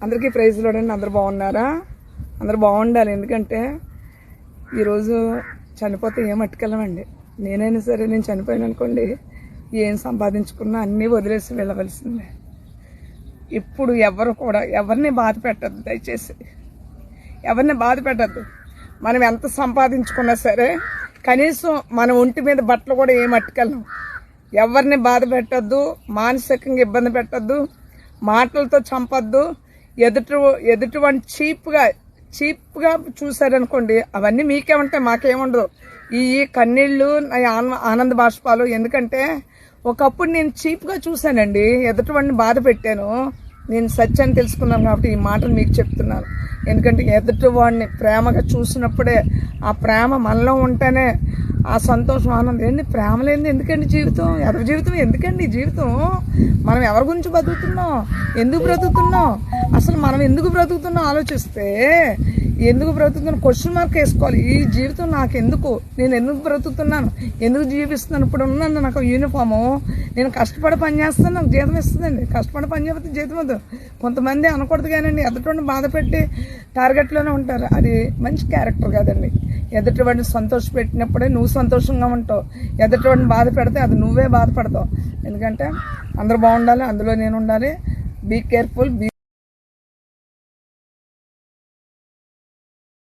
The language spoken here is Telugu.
అందరికీ ప్రైజ్ లోడండి. అందరు బాగున్నారా? అందరు బాగుండాలి. ఎందుకంటే ఈరోజు చనిపోతే ఏం అట్టుకెళ్ళమండి. నేనైనా సరే నేను చనిపోయాను అనుకోండి, ఏం సంపాదించుకున్నా అన్నీ వదిలేసి వెళ్ళవలసిందే. ఇప్పుడు ఎవరు కూడా ఎవరిని బాధ పెట్టద్దు, దయచేసి ఎవరిని బాధ పెట్టద్దు. మనం ఎంత సంపాదించుకున్నా సరే కనీసం మన ఒంటి మీద బట్టలు కూడా ఏం అట్టుకెళ్ళం. ఎవరిని బాధ పెట్టద్దు, మానసికంగా ఇబ్బంది పెట్టద్దు, మాటలతో చంపద్దు. ఎదుటివాడిని చీప్గా చూసారనుకోండి, అవన్నీ మీకే ఉంటాయి, మాకేముండదు. ఈ కన్నీళ్ళు ఆనంద బాష్పాలు. ఎందుకంటే ఒకప్పుడు నేను చీప్గా చూశానండి, ఎదుటివాడిని బాధ పెట్టాను. నేను సత్యాన్ని తెలుసుకున్నాను కాబట్టి ఈ మాటలు మీకు చెప్తున్నాను. ఎందుకంటే ఎదుటివాడిని ప్రేమగా చూసినప్పుడే, ఆ ప్రేమ మనలో ఉంటేనే ఆ సంతోషం, ఆనందం. ఏంటి ప్రేమ లేనిది ఎందుకండి జీవితం? ఎవరి జీవితం ఎందుకండి జీవితం? మనం ఎవరి గురించి బతుకుతున్నాం? ఎందుకు బ్రతుకుతున్నాం? అసలు మనం ఎందుకు బ్రతుకుతున్నాం ఆలోచిస్తే, ఎందుకు బ్రతుకుతున్నాం క్వశ్చన్ మార్క్ వేసుకోవాలి. ఈ జీవితం నాకు ఎందుకు? నేను ఎందుకు బ్రతుకుతున్నాను? ఎందుకు జీవిస్తున్నాను? ఇప్పుడు ఉన్నాను నాకు యూనిఫాము, నేను కష్టపడి పని చేస్తాను, నాకు జీతం ఇస్తుందండి. కష్టపడి పని చేస్తే జీతం వద్దు. కొంతమంది అనకూడదు కానండి, ఎదుటివాడిని బాధ పెట్టి టార్గెట్లోనే ఉంటారు. అది మంచి క్యారెక్టర్ కాదండి. ఎదుటివాడిని సంతోషపెట్టినప్పుడే నువ్వు సంతోషంగా ఉంటావు. ఎదుటివాడిని బాధ పెడితే అది నువ్వే బాధపడతావు. ఎందుకంటే అందరూ బాగుండాలి, అందులో నేను ఉండాలి. Be careful.